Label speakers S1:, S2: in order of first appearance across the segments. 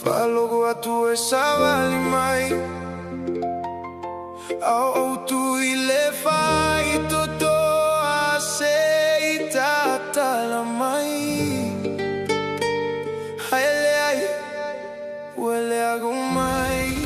S1: Fallo qua tu e savali mai. Oh, tu le fai tutto a sei tata la mai. Ai le ai, huele a gomai.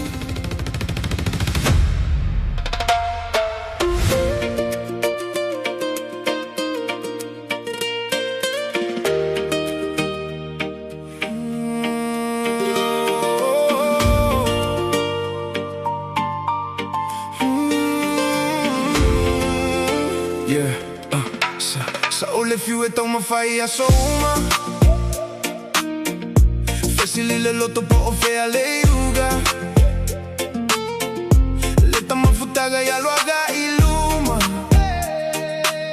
S1: Sa ole fiuet om fai a soma. Fesi lille lotto po o fea leuga. Leta ma futaga ya lo haga iluma.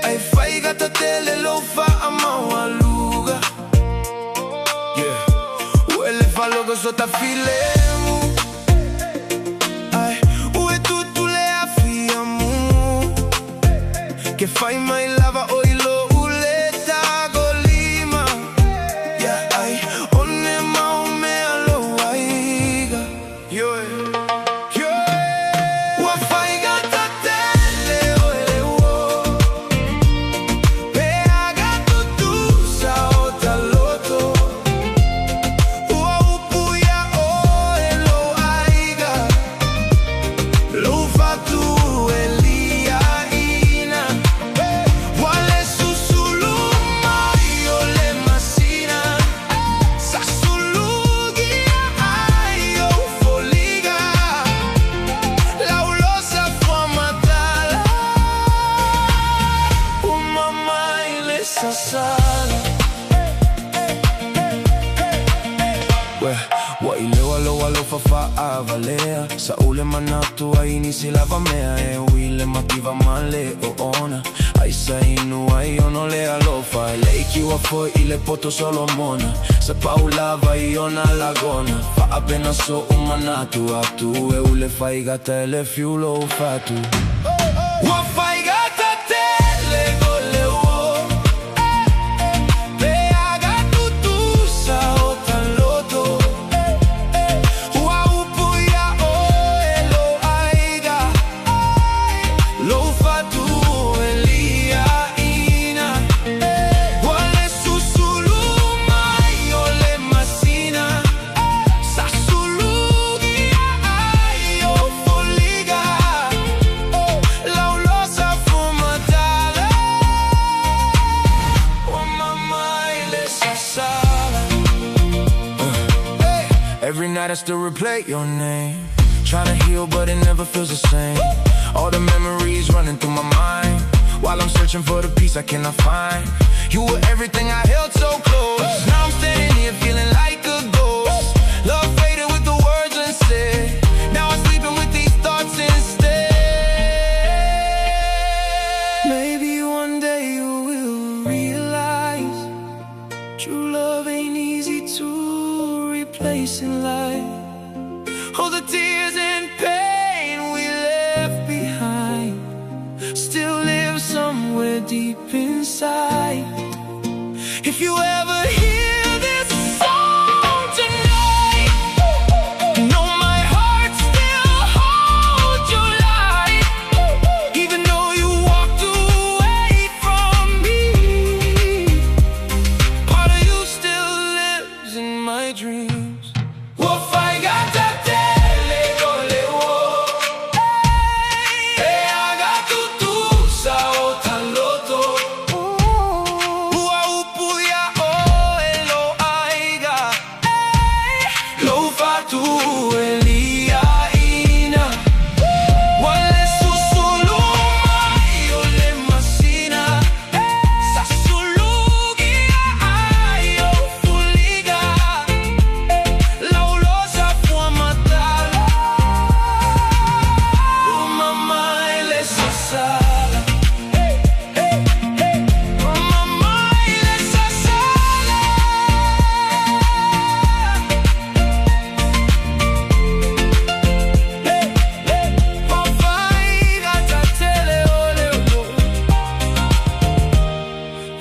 S1: Ai fai gata tele lo fa a maualuga. Huele fa logo sota filemu. Ai ue tu le afiamu. Che fai mai lava o ilo. Fa fa a valea. Sa ule manatu ai nisi lava mea. E uile mativa male o ona. Ai sa inu ai ono le alofa. E lei kiwa foi ile poto solo mona. Sa paulava i ona lagona. Fa appena so un manatu atu. E ule fai gata e le fiulo fatu. Wa fai gata te le gole uo. Every night I still replay your name. Trying to heal but it never feels the same. All the memories running through my mind. While I'm searching for the peace I cannot find. You were everything I held so close. Now I'm standing here feeling like a ghost. Love faded with the words unsaid. Now I'm sleeping with these thoughts instead. Maybe one day you will realize true love ain't easy to replace in life. All the tears and pain we left behind still live somewhere deep inside. If you ever hear this song tonight, know my heart still holds your light. Even though you walked away from me, part of you still lives in my dreams. We'll fight, got that tele gole wo. Hey, I got tu sa o tan loto. Ua upu ya o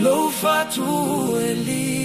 S1: lo fa tu e lì